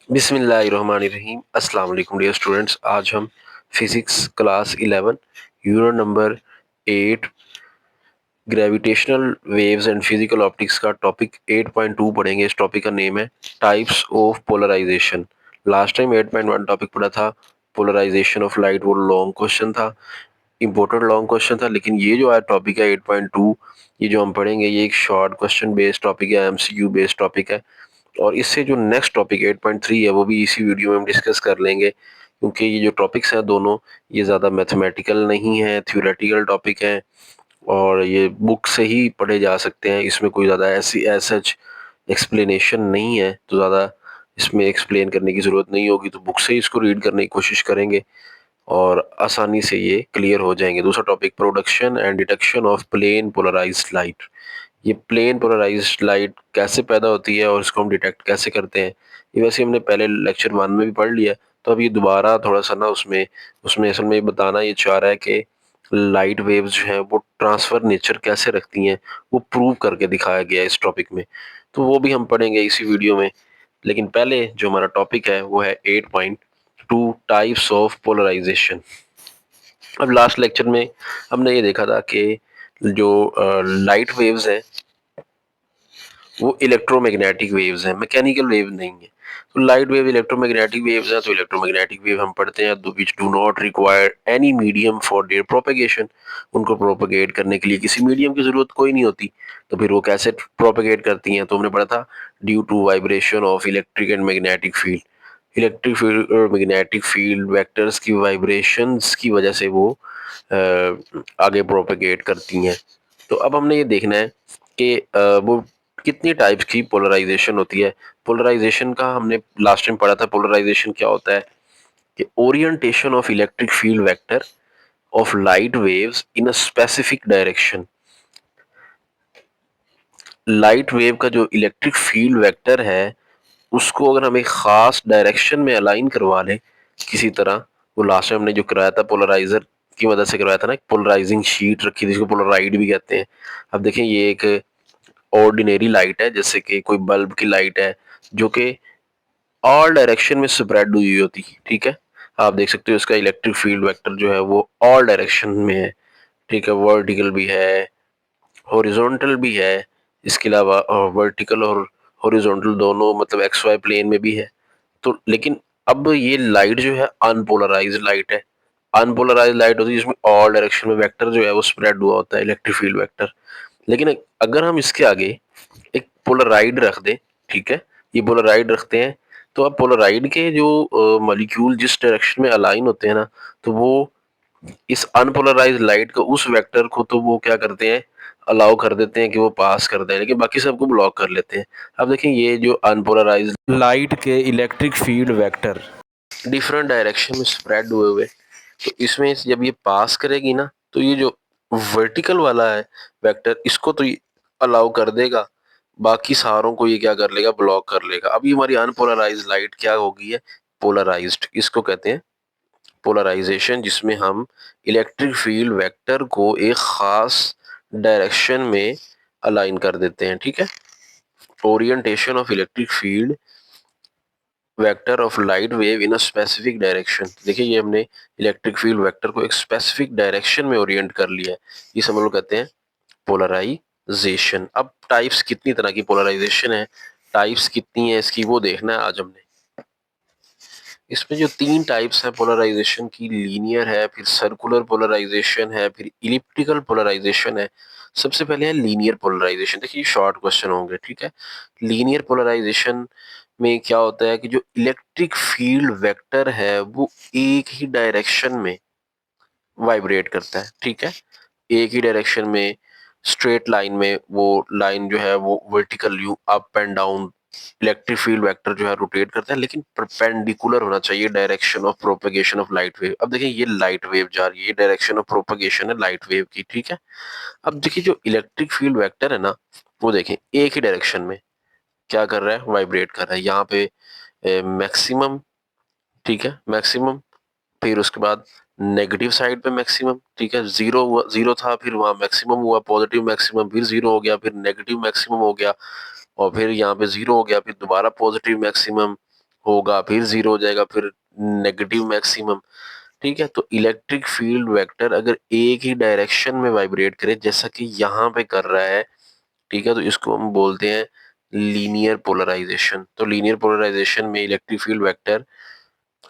बिस्मिल्लाहिर्रहमानिर्रहीम। अस्सलाम वालेकुम डियर स्टूडेंट्स। आज हम physics class 11 unit number 8 gravitational waves and physical optics का टॉपिक 8.2 पढ़ेंगे। इस टॉपिक का नेम है types of polarisation. Last time 8.1 topic पढ़ा था पोलराइजेशन ऑफ लाइट, वो लॉन्ग क्वेश्चन था, इंपॉर्टेंट लॉन्ग क्वेश्चन था। लेकिन ये जो आज टॉपिक है 8.2, ये जो हम पढ़ेंगे ये एक शॉर्ट क्वेश्चन बेस्ड टॉपिक है, एमसीक्यू बेस्ड टॉपिक है। और इससे जो नेक्स्ट टॉपिक 8.3 है वो भी इसी वीडियो में हम डिस्कस कर लेंगे, क्योंकि ये जो टॉपिक्स हैं दोनों ये ज़्यादा मैथमेटिकल नहीं है, थ्योरेटिकल टॉपिक हैं और ये बुक से ही पढ़े जा सकते हैं। इसमें कोई ज़्यादा ऐसी सच एक्सप्लेनेशन नहीं है, तो ज़्यादा इसमें एक्सप्लेन करने की ज़रूरत नहीं होगी, तो बुक से ही इसको रीड करने की कोशिश करेंगे और आसानी से ये क्लियर हो जाएंगे। दूसरा topic production and detection of plane polarised light. ये प्लेन पोलराइज्ड लाइट कैसे पैदा होती है और इसको हम डिटेक्ट कैसे करते हैं, ये वैसे हमने पहले लेक्चर 1 में भी पढ़ लिया। तो अब ये दोबारा थोड़ा सा ना उसमें उसमें असल में ये बताना ये चाह रहा है कि लाइट वेव्स जो हैं वो ट्रांसफर नेचर कैसे रखती हैं, वो प्रूव करके दिखाया गया है इस टॉपिक में। तो वो भी हम पढ़ेंगे इसी वीडियो में। लेकिन पहले जो हमारा टॉपिक है वो है 8.2 टाइप्स ऑफ पोलराइजेशन। अब लास्ट लेक्चर में हमने ये देखा था कि जो लाइट वेव्स हैं वो इलेक्ट्रोमैग्नेटिक वेव्स हैं, मैकेनिकल वेव नहीं है। तो लाइट वेव इलेक्ट्रोमैग्नेटिक वेव्स हैं, तो इलेक्ट्रोमैग्नेटिक वेव हम पढ़ते हैं which do not require any medium for their propagation. उनको प्रोपेगेट करने के लिए किसी मीडियम की जरूरत कोई नहीं होती। तो फिर वो कैसे प्रोपेगेट करती हैं, तो हमने पढ़ा था due to vibration of electric and magnetic field. Electric field और मैग्नेटिक फील्ड वेक्टर्स की वाइब्रेशंस की वजह से वो आगे प्रोपेगेट करती हैं। तो अब हमने ये देखना है कि वो कितनी टाइप्स की पोलराइजेशन होती है। पोलराइजेशन का हमने लास्ट टाइम पढ़ा था। पोलराइजेशन क्या होता है कि orientation of electric field vector of light waves in a specific direction. Light wave का जो इलेक्ट्रिक फील्ड वेक्टर है उसको अगर हम एक खास डायरेक्शन में अलाइन करवा लें किसी तरह, वो लास्ट टाइम हमने जो कराया था पोलराइजर की मदद से करवाया था ना, एक पोलराइजिंग शीट रखी थी जिसको पोलराइड भी कहते हैं। अब देखें ये एक ऑर्डिनरी लाइट है, जैसे कि कोई बल्ब की लाइट है जो कि ऑल डायरेक्शन में स्प्रेड हुई होती, ठीक है। आप देख सकते हो इसका इलेक्ट्रिक फील्ड वेक्टर जो है वो ऑल डायरेक्शन में है, ठीक है। वर्टिकल भी है, हॉरिजॉन्टल भी है, इसके अलावा वर्टिकल और हॉरिजॉन्टल दोनों मतलब एक्स वाई प्लेन में भी है। तो लेकिन अब ये लाइट जो है अनपोलराइज्ड लाइट है। अनपोलराइज्ड लाइट होती है जिसमें ऑल डायरेक्शन में वेक्टर जो है वो स्प्रेड हुआ होता है, इलेक्ट्रिक फील्ड वेक्टर। लेकिन अगर हम इसके आगे एक पोलराइड रख दें, ठीक है, ये पोलराइड रखते हैं, तो अब पोलराइड के जो मॉलिक्यूल जिस डायरेक्शन में अलाइन होते हैं ना, तो वो इस अनपोलराइज्ड लाइट को उस वेक्टर को तो वो क्या करते हैं, अलाउ कर देते हैं कि वो पास कर दे, लेकिन बाकी सबको ब्लॉक कर लेते हैं। अब देखिए ये जो अनपोलराइज्ड लाइट के electric field vector different direction में स्प्रेड हुए हुए, तो इसमें जब ये पास करेगी ना, तो ये जो वर्टिकल वाला है वेक्टर इसको तो ये अलाउ कर देगा, बाकी सारों को ये क्या कर लेगा, ब्लॉक कर लेगा। अब ये हमारी अनपोलराइज्ड लाइट क्या होगी है, पोलराइज्ड। इसको कहते हैं पोलराइजेशन, जिसमें हम इलेक्ट्रिक फील्ड वेक्टर को एक खास डायरेक्शन में अलाइन कर देते हैं, ठीक है। Orientation of electric field vector of light wave in a specific direction. देखिए ये हमने इलेक्ट्रिक फील्ड वेक्टर को एक स्पेसिफिक डायरेक्शन में ओरिएंट कर लिया है, इसे हम लोग कहते हैं पोलराइजेशन। अब टाइप्स कितनी तरह की पोलराइजेशन है, टाइप्स कितनी है इसकी, वो देखना है आज हमने। इसमें जो 3 टाइप्स हैं पोलराइजेशन की, लीनियर है, फिर सर्कुलर पोलराइजेशन है, फिर इलिप्टिकल पोलराइजेशन है। सबसे पहले है लीनियर पोलराइजेशन। देखिए शॉर्ट क्वेश्चन होंगे, ठीक है। लीनियर पोलराइजेशन में क्या होता है कि जो इलेक्ट्रिक फील्ड वेक्टर है वो एक ही डायरेक्शन में वाइब्रेट करता है, ठीक है। एक ही डायरेक्शन में स्ट्रेट लाइन में वो लाइन जो है वो vertical you up and down electric field vector जो है रोटेट करता है, लेकिन परपेंडिकुलर होना चाहिए direction of propagation of light wave. अब देखिए ये लाइट वेव जा रही है, ये डायरेक्शन ऑफ प्रोपेगेशन है लाइट वेव की, ठीक है। अब देखिए जो इलेक्ट्रिक फील्ड वेक्टर है ना, वो देखें एक ही डायरेक्शन में क्या कर रहा है, वाइब्रेट कर रहा है। यहाँ पे मैक्सिमम, ठीक है, मैक्सिमम, फिर उसके बाद नेगेटिव साइड पे मैक्सिमम, ठीक है। जीरो हुआ, जीरो था, फिर वहां मैक्सिमम हुआ, पॉजिटिव मैक्सिमम, फिर जीरो हो गया, फिर नेगेटिव मैक्सिमम हो गया, और फिर यहाँ पे जीरो हो गया, फिर दोबारा पॉजिटिव मैक्सिमम होगा, फिर जीरो हो जाएगा, फिर नेगेटिव मैक्सिमम। ठीक है, तो इलेक्ट्रिक फील्ड वेक्टर अगर एक ही डायरेक्शन में वाइब्रेट करे जैसा कि यहाँ पे कर रहा है, ठीक है, तो इसको हम बोलते हैं लीनियर पोलराइजेशन। तो लीनियर पोलराइजेशन में electric field vector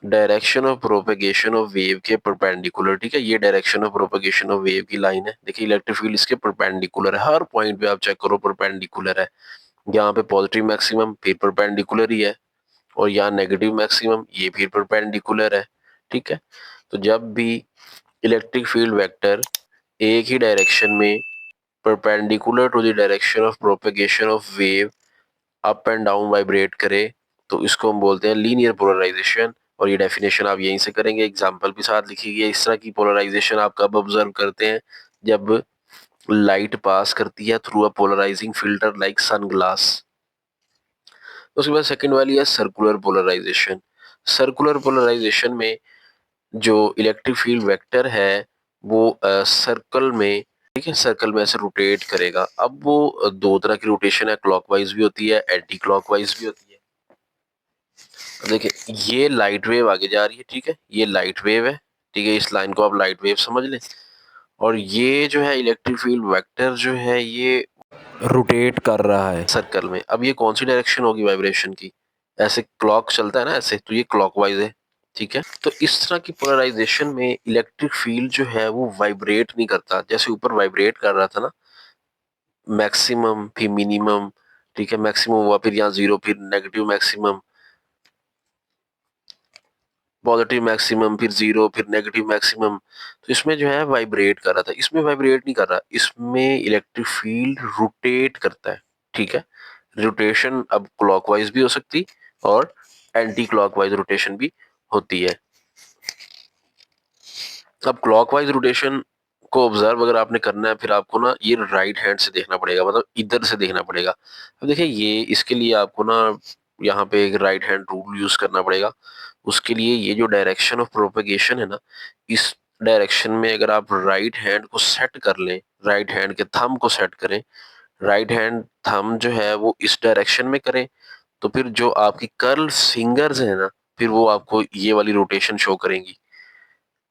direction of propagation of wave के परपेंडिकुलर, ठीक है, ये direction of propagation of wave की लाइन है। देखिए इलेक्ट्रिक फील्ड इसके परपेंडिकुलर है, हर पॉइंट पे आप चेक करो परपेंडिकुलर है। यहाँ पे पॉजिटिव मैक्सिमम फिर परपेंडिकुलर ही है, और यहाँ नेगेटिव मैक्सिमम ये फिर परपेंडिकुलर है। ठीक है, तो जब भी इलेक्ट्रिक फील्ड वेक्टर एक ही डायरेक्शन में perpendicular to the direction of propagation of wave up and down vibrate करे, तो इसको हम बोलते हैं लीनियर पोलराइजेशन। और ये डेफिनेशन आप यहीं से करेंगे, एग्जाम्पल भी साथ लिखी गई है। इस तरह की पोलराइजेशन आप कब ऑब्जर्व करते हैं, जब लाइट पास करती है through a polarising filter like sunglass. उसके बाद सेकंड वाली है सर्कुलर पोलराइजेशन। सर्कुलर पोलराइजेशन में जो इलेक्ट्रिक फील्ड वेक्टर है वो सर्कल में, ठीक है, सर्कल में ऐसे रोटेट करेगा। अब वो दो तरह की रोटेशन है, क्लॉकवाइज भी होती है, एंटी क्लॉकवाइज भी होती है। देखिए ये लाइट वेव आगे जा रही है, ठीक है, ये लाइट वेव है, ठीक है, इस लाइन को आप लाइट वेव समझ लें। और ये जो है इलेक्ट्रिक फील्ड वेक्टर जो है ये रोटेट कर रहा है सर्कल में। अब ये कौन सी डायरेक्शन होगी वाइब्रेशन की, ऐसे क्लॉक चलता है ना ऐसे, तो ये क्लॉकवाइज है। ठीक है, तो इस तरह की पोलराइजेशन में इलेक्ट्रिक फील्ड जो है वो वाइब्रेट नहीं करता, जैसे ऊपर वाइब्रेट कर रहा था ना, मैक्सिमम फिर मिनिमम, ठीक है, मैक्सिमम हुआ फिर यहाँ जीरो, फिर नेगेटिव मैक्सिमम, पॉजिटिव मैक्सिमम, फिर जीरो, फिर नेगेटिव मैक्सिमम। तो इसमें जो है वाइब्रेट कर रहा था, इसमें वाइब्रेट नहीं कर रहा, इसमें इलेक्ट्रिक फील्ड रोटेट करता है। ठीक है, रोटेशन अब क्लॉकवाइज भी हो सकती और एंटी क्लॉकवाइज रोटेशन भी होती है। अब क्लॉकवाइज रोटेशन को ऑब्जर्व अगर आपने करना है, फिर आपको ना ये राइट हैंड से देखना पड़ेगा, मतलब इधर से देखना पड़ेगा। अब देखिए ये इसके लिए आपको ना यहाँ पे एक राइट हैंड रूल यूज करना पड़ेगा। उसके लिए ये जो डायरेक्शन ऑफ प्रोपेगेशन है ना, इस डायरेक्शन में अगर आप राइट हैंड को सेट कर लें, राइट हैंड के थंब को सेट करें, राइट हैंड थंब जो है वो इस डायरेक्शन में करें, तो फिर जो आपकी कर्ल फिंगर्स है ना, फिर वो आपको ये वाली रोटेशन शो करेंगी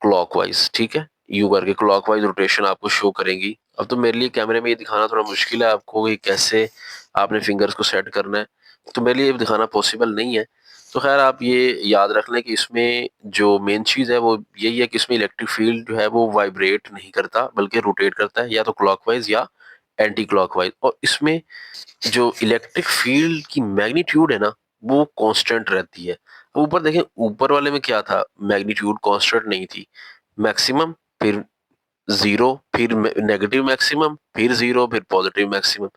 क्लॉकवाइज। ठीक है, यू करके क्लॉकवाइज रोटेशन आपको शो करेंगी। अब तो मेरे लिए कैमरे में ये दिखाना थोड़ा मुश्किल है आपको कि कैसे आपने फिंगर्स को सेट करना है, तो मेरे लिए ये दिखाना पॉसिबल नहीं है। तो खैर आप ये याद रख लें कि इसमें जो मेन चीज़ है वो यही है कि इसमें इलेक्ट्रिक फील्ड जो है वो वाइब्रेट नहीं करता बल्कि रोटेट करता है, या तो क्लॉकवाइज या एंटी क्लॉकवाइज। और इसमें जो इलेक्ट्रिक फील्ड की मैग्नीट्यूड है ना वो कांस्टेंट रहती है। अब ऊपर देखें, ऊपर वाले में क्या था, मैग्नीट्यूड कांस्टेंट नहीं थी, मैक्सिमम फिर जीरो, फिर नेगेटिव मैक्सिमम, फिर जीरो, फिर पॉजिटिव मैक्सिमम।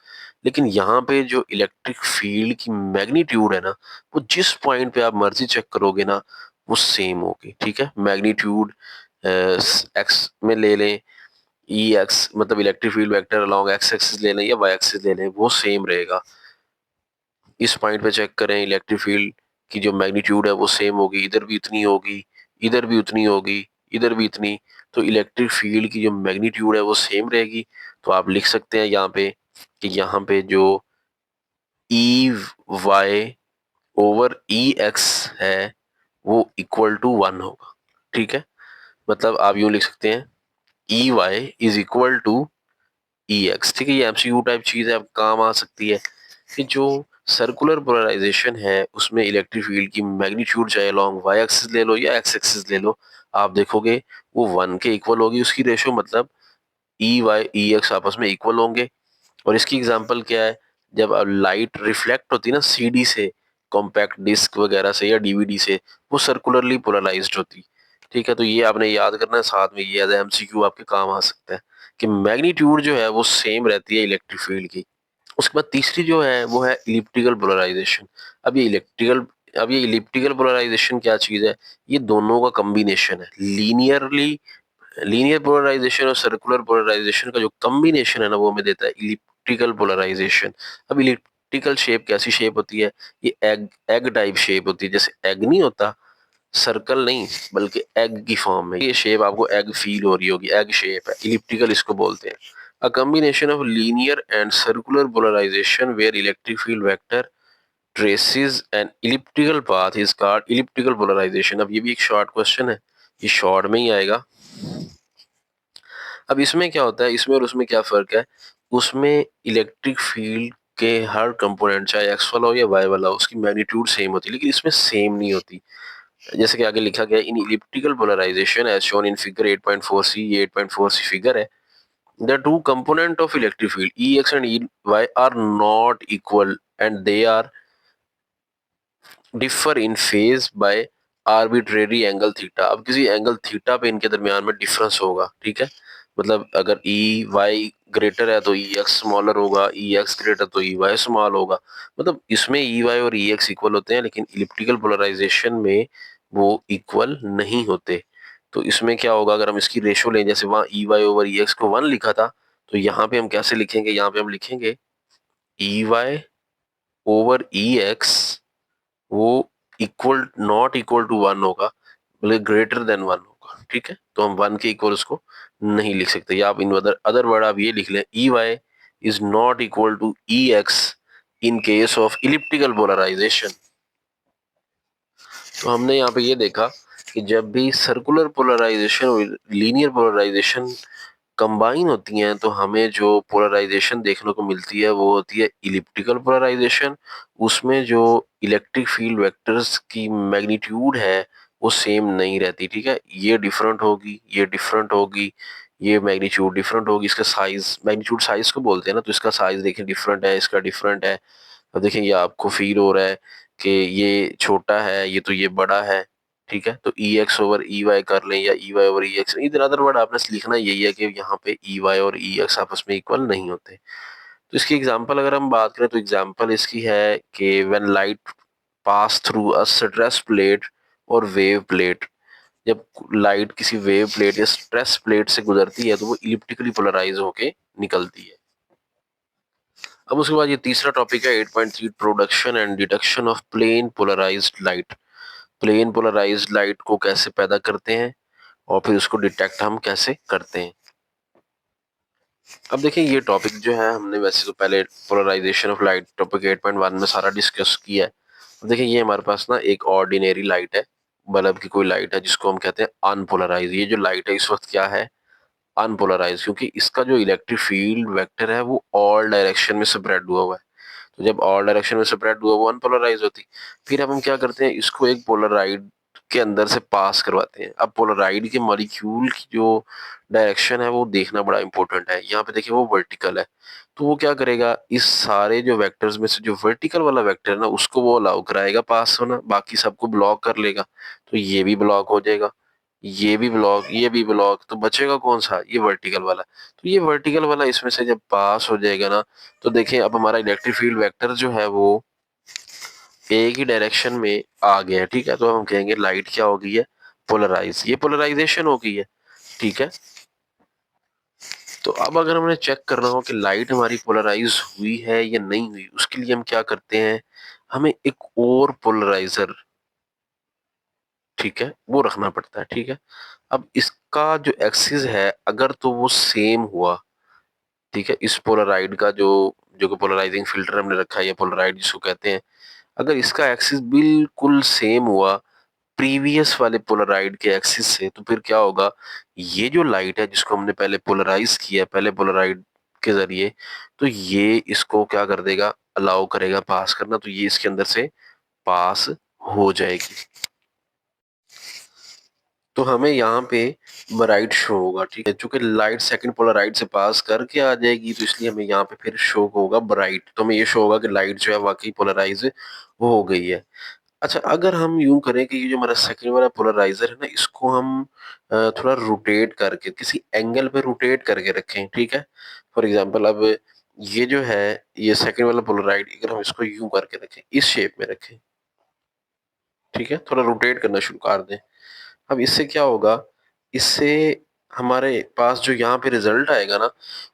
लेकिन यहाँ पे जो इलेक्ट्रिक फील्ड की मैग्नीट्यूड है ना, वो जिस पॉइंट पे आप मर्जी चेक करोगे ना वो सेम होगी। ठीक है, मैग्नीट्यूड एक्स में ले लें, ई एक्स मतलब electric field vector along x axis ले लें या वाई एक्सिस ले लें, वो सेम रहेगा। इस पॉइंट पे चेक करें, इलेक्ट्रिक फील्ड की जो मैग्नीट्यूड है वो सेम होगी, इधर भी इतनी होगी, इधर भी उतनी होगी, इधर भी इतनी। तो इलेक्ट्रिक फील्ड की जो मैग्नीट्यूड है वो सेम रहेगी। तो आप लिख सकते हैं यहाँ पे कि यहाँ पे जो ई वाई ओवर ई एक्स है वो इक्वल टू 1 होगा। ठीक है, मतलब आप यूं लिख सकते हैं E Y is equal to E X. ठीक है, ये एमसीक्यू टाइप चीज है, अब काम आ सकती है कि जो सर्कुलर पोलराइजेशन है उसमें इलेक्ट्रिक फील्ड की मैग्नीट्यूड चाहे लॉन्ग वाई एक्सिस ले लो या एक्स एक्सिस ले लो, आप देखोगे वो 1 के इक्वल होगी उसकी रेशो, मतलब ई वाई ई एक्स आपस में इक्वल होंगे। और इसकी एग्जांपल क्या है, जब लाइट रिफ्लेक्ट होती है ना सीडी से, कॉम्पैक्ट डिस्क वगैरह से या डीवीडी से, वो सर्कुलरली पोलराइज्ड होती। ठीक है, तो ये आपने याद करना है, साथ में ये एज एमसीक्यू आपके काम आ सकता है कि मैग्नीट्यूड जो है वो सेम रहती है इलेक्ट्रिक फील्ड की। उसके बाद तीसरी जो है वो है इलिप्टिकल पोलराइजेशन। अब ये इलिप्टिकल पोलराइजेशन क्या चीज है, ये दोनों का कॉम्बिनेशन है। लीनियर पोलराइजेशन और सर्कुलर पोलराइजेशन का जो कॉम्बिनेशन है ना वो हमें देता है इलिप्टिकल पोलराइजेशन। अब इलिप्टिकल शेप कैसी शेप होती है, ये एग एग टाइप शेप होती है, जैसे एग नहीं होता, सर्कल नहीं बल्कि एग की फॉर्म में ये शेप आपको एग फील हो रही होगी, एग शेप है, इलिप्टिकल इसको बोलते हैं। A combination of linear and circular polarisation where electric field vector traces an elliptical path is called elliptical polarisation. अब ये भी एक शॉर्ट क्वेश्चन है, ये शॉर्ट में ही आएगा। अब इसमें क्या होता है, इसमें और उसमें क्या फर्क है, उसमें इलेक्ट्रिक फील्ड के हर कंपोनेंट चाहे एक्स वाला हो या वाई वाला हो उसकी मैग्नीट्यूड सेम होती है, लेकिन इसमें सेम नहीं होती। जैसे कि आगे लिखा गया in elliptical polarisation as shown in figure 8.4 C, ये 8.4 सी फिगर है। The two component of electric field Ex and Ey are not equal and they are differ in phase by arbitrary angle theta। अब किसी angle theta पे इनके दरमियान में difference होगा, ठीक है। मतलब अगर ई वाई ग्रेटर है तो ई एक्स स्मॉलर होगा, ई एक्स ग्रेटर तो ई वाई स्मॉल होगा। मतलब इसमें ई वाई और ई एक्स इक्वल होते हैं, लेकिन इलिप्टिकल पोलराइजेशन में वो इक्वल नहीं होते। तो इसमें क्या होगा, अगर हम इसकी रेशो लें, जैसे वहां ई वाई ओवर ई एक्स को 1 लिखा था, तो यहाँ पे हम कैसे लिखेंगे, यहाँ पे हम लिखेंगे ई वाई ओवर ई एक्स वो इक्वल नॉट इक्वल टू 1 होगा, मतलब ग्रेटर देन 1 होगा, ठीक है। तो हम 1 के इक्वल उसको नहीं लिख सकते, या आप इन अदर वर्ड आप ये लिख लें, E Y is not equal to E X in case of elliptical polarisation. तो हमने यहाँ पे ये देखा कि जब भी सर्कुलर पोलराइजेशन और लीनियर पोलराइजेशन कंबाइन होती हैं तो हमें जो पोलराइजेशन देखने को मिलती है वो होती है इलिप्टिकल पोलराइजेशन। उसमें जो इलेक्ट्रिक फील्ड वेक्टर्स की मैग्नीट्यूड है वो सेम नहीं रहती, ठीक है। ये डिफरेंट होगी, ये डिफरेंट होगी, ये मैग्नीट्यूड डिफरेंट होगी, इसका साइज, मैग्नीट्यूड साइज को बोलते हैं ना, तो इसका साइज देखें डिफरेंट है, इसका डिफरेंट है। अब देखें ये आपको फील हो रहा है कि ये छोटा है, ये तो ये बड़ा है, ठीक है। तो ई एक्स ओवर ई वाई कर लें या ई वाई ओवर ई एक्स, इधर अदर वर्ड आपने लिखना यही है कि यहाँ पे ई वाई और ई एक्स आपस में इक्वल नहीं होते। तो इसकी एग्जांपल अगर हम बात करें तो एग्जांपल इसकी है कि when light pass through a stress plate और वेव प्लेट, जब लाइट किसी वेव प्लेट या स्ट्रेस प्लेट से गुजरती है तो वो इलिप्टिकली पोलराइज होके निकलती है। अब उसके बाद ये तीसरा टॉपिक है 8.3 production and detection of plane polarised light. Plane polarised light को कैसे पैदा करते हैं और फिर उसको डिटेक्ट हम कैसे करते हैं। अब देखिए ये टॉपिक जो है हमने वैसे तो पहले पोलराइजेशन ऑफ लाइट टॉपिक 8.1 में सारा डिस्कस किया है। अब देखिए ये हमारे पास ना एक ऑर्डिनरी लाइट है, बल्ब की कोई लाइट है जिसको हम कहते हैं अनपोलराइज। ये जो लाइट है इस वक्त क्या है, अनपोलराइज, क्योंकि इसका जो इलेक्ट्रिक फील्ड वेक्टर है वो ऑल डायरेक्शन में स्प्रेड हुआ हुआ है। तो जब ऑल डायरेक्शन में स्प्रेड हुआ वो अनपोलराइज होती। फिर अब हम क्या करते हैं, इसको एक पोलराइड के अंदर से पास करवाते हैं। अब पोलराइड के मॉलिक्यूल की जो डायरेक्शन है वो देखना बड़ा इंपॉर्टेंट है। यहाँ पे देखिए वो वर्टिकल है, तो वो क्या करेगा, इस सारे जो वेक्टर्स में से जो वर्टिकल वाला वेक्टर है ना उसको वो अलाउ कराएगा पास होना, बाकी सबको ब्लॉक कर लेगा। तो ये भी ब्लॉक हो जाएगा, ये भी ब्लॉक, ये भी ब्लॉक, तो बचेगा कौन सा, ये वर्टिकल वाला। तो ये वर्टिकल वाला इसमें से जब पास हो जाएगा ना, तो देखें अब हमारा इलेक्ट्रिक फील्ड वेक्टर जो है वो एक ही डायरेक्शन में आ गया है, ठीक है। तो हम कहेंगे लाइट क्या हो गई है, पोलराइज, ये पोलराइजेशन हो गई है, ठीक है। तो अब अगर हमने चेक करना हो कि लाइट हमारी पोलराइज हुई है या नहीं हुई, उसके लिए हम क्या करते हैं, हमें एक और पोलराइजर, ठीक है, वो रखना पड़ता है, ठीक है। अब इसका जो एक्सिस है अगर तो वो सेम हुआ, ठीक है, इस पोलराइड का जो जो कि पोलराइजिंग फिल्टर हमने रखा है या पोलराइड जिसको कहते हैं, अगर इसका एक्सिस बिल्कुल सेम हुआ प्रीवियस वाले पोलराइड के एक्सिस से, तो फिर क्या होगा, ये जो लाइट है जिसको हमने पहले पोलराइज किया है पहले पोलराइड के जरिए, तो ये इसको क्या कर देगा, अलाउ करेगा पास करना, तो ये इसके अंदर से पास हो जाएगी। तो हमें यहाँ पे ब्राइट शो होगा, ठीक है, चूंकि लाइट सेकंड पोलराइड से पास करके आ जाएगी तो इसलिए हमें यहाँ पे फिर शो होगा ब्राइट। तो हमें ये शो होगा कि लाइट जो है वाकई पोलराइज हो गई है। अच्छा अगर हम यूं करें कि ये जो हमारा सेकंड वाला पोलराइजर है ना इसको हम थोड़ा रोटेट करके किसी एंगल पे रोटेट करके रखें, ठीक है। फॉर एग्जांपल अब ये जो है ये सेकंड वाला पोलराइड अगर हम इसको यूं करके रखें, इस शेप में रखें, ठीक है, थोड़ा रोटेट करना शुरू कर दें। अब इससे क्या होगा, इससे हमारे पास जो यहाँ पे रिजल्ट आएगा ना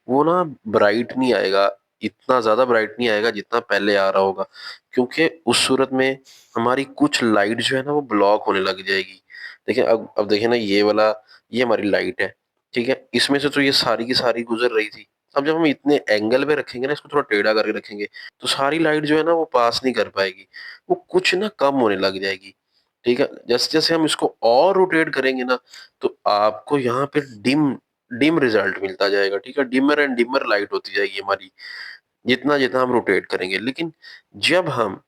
वो ना ब्राइट नहीं आएगा, इतना ज्यादा ब्राइट नहीं आएगा जितना पहले आ रहा होगा, क्योंकि उस सूरत में हमारी कुछ लाइट जो है ना वो ब्लॉक होने लग जाएगी। देखिए अब देखिए ना ये वाला, ये हमारी लाइट है, ठीक है, इसमें से तो ये सारी की सारी गुजर रही थी, अब जब हम इतने एंगल पे रखेंगे ना, इसको थोड़ा टेढ़ा करके रखेंगे, तो सारी लाइट जो है ना वो पास नहीं कर पाएगी, वो कुछ ना कम होने लग जाएगी। ठीक है, जैसे जैसे हम इसको और रोटेट करेंगे ना, तो आपको यहाँ पे डिम डिम रिजल्ट मिलता जाएगा। ठीक है, डिमर एंड डिमर लाइट होती जाएगी हमारी, जितना जितना हम रोटेट करेंगे। लेकिन जब हम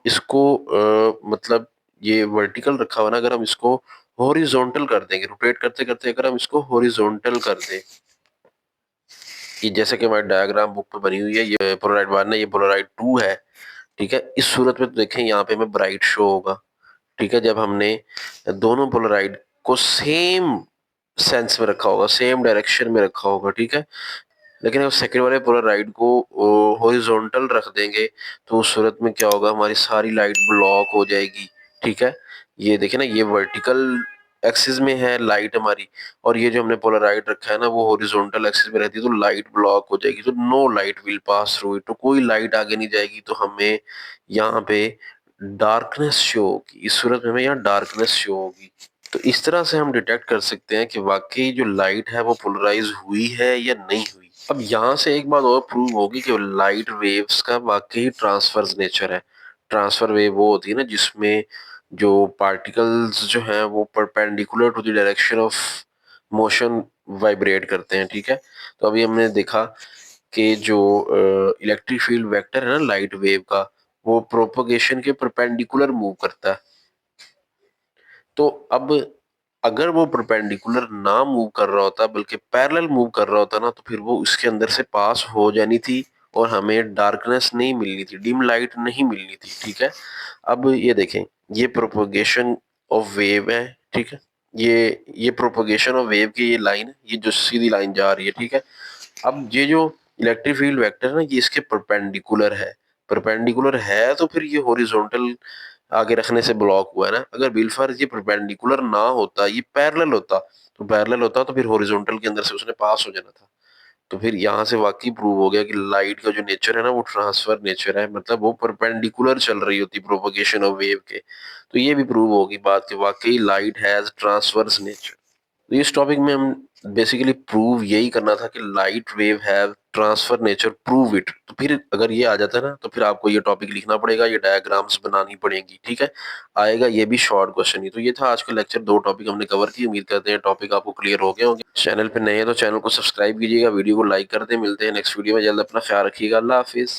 इसको मतलब ये वर्टिकल रखा हुआ ना, अगर हम इसको हॉरिजॉन्टल कर देंगे, रोटेट करते करते अगर हम इसको हॉरिजॉन्टल कर दें, कि जैसे कि हमारी डायग्राम बुक पे बनी हुई है, ये पोलराइड 1 है, ये पोलराइड 2 है। ठीक है, इस सूरत में तो देखें यहाँ पे हमें ब्राइट शो होगा। ठीक है, जब हमने दोनों पोलराइड को सेम सेंस में रखा होगा, सेम डायरेक्शन में रखा होगा। ठीक है, लेकिन अगर सेकंड वाले पोलराइड को हॉरिजॉन्टल रख देंगे, तो उस सूरत में क्या होगा, हमारी सारी लाइट ब्लॉक हो जाएगी। ठीक है, ये देखिए ना, ये वर्टिकल एक्सिस में है लाइट हमारी, और ये जो हमने पोलराइड रखा है ना, वो हॉरिजॉन्टल एक्सिस में रहती है, तो लाइट ब्लॉक हो जाएगी, तो no light will pass through it, तो कोई लाइट आगे नहीं जाएगी। तो हमें यहाँ पे डार्कनेस शो होगी, इस सूरत में हमें यहाँ डार्कनेस शो होगी। तो इस तरह से हम डिटेक्ट कर सकते हैं कि वाकई जो लाइट है वो पोलराइज हुई है या नहीं हुई। अब यहाँ से एक बात और प्रूव होगी कि लाइट वेव्स का वाकई ट्रांसफर्स नेचर है। ट्रांसफर वेव वो होती है ना जिसमें जो पार्टिकल्स जो हैं वो perpendicular to the direction of motion vibrate करते हैं। ठीक है, तो अभी हमने देखा कि जो इलेक्ट्रिक फील्ड वेक्टर है ना लाइट वेव का, वो प्रोपगेशन के परपेंडिकुलर मूव करता है। तो अब अगर वो परपेंडिकुलर ना मूव कर रहा होता बल्कि पैरेलल मूव कर रहा होता ना, तो फिर वो इसके अंदर से पास हो जानी थी और हमें डार्कनेस नहीं मिलनी थी, डिम लाइट नहीं मिलनी थी। ठीक है, अब ये देखें, ये प्रोपगेशन ऑफ वेव है। ठीक है, ये प्रोपगेशन ऑफ वेव की ये लाइन है, ये जो सीधी लाइन जा रही है। ठीक है, अब ये जो इलेक्ट्रिक फील्ड वेक्टर है ना, ये इसके परपेंडिकुलर है। परपेंडिकुलर है तो फिर ये हॉरिजॉन्टल आगे रखने से ब्लॉक हुआ है ना। अगर बिलफर्ज ये परपेंडिकुलर ना होता, ये पैरेलल होता, तो पैरेलल होता तो फिर हॉरिजॉन्टल के अंदर से उसने पास हो जाना था। तो फिर यहाँ से वाकई प्रूव हो गया कि लाइट का जो नेचर है ना वो ट्रांसफर नेचर है, मतलब वो परपेंडिकुलर चल रही होती प्रोपगेशन ऑफ वेव के। तो ये भी प्रूव होगी बात कि वाकई लाइट हैज ट्रांसवर्स नेचर। तो इस टॉपिक में हम बेसिकली प्रूव यही करना था कि light wave have transfer nature, prove it. तो फिर अगर ये आ जाता है ना, तो फिर आपको ये टॉपिक लिखना पड़ेगा, ये डायग्राम्स बनानी पड़ेंगी। ठीक है, आएगा ये भी शॉर्ट क्वेश्चन ही। तो ये था आज का लेक्चर, 2 टॉपिक हमने कवर किए। उम्मीद करते हैं टॉपिक आपको क्लियर हो गए होंगे। चैनल पे नए हैं तो चैनल को सब्सक्राइब कीजिएगा, वीडियो को लाइक कर दें। मिलते हैं नेक्स्ट वीडियो में जल्द, अपना ख्याल रखिएगा, अल्लाह हाफिज।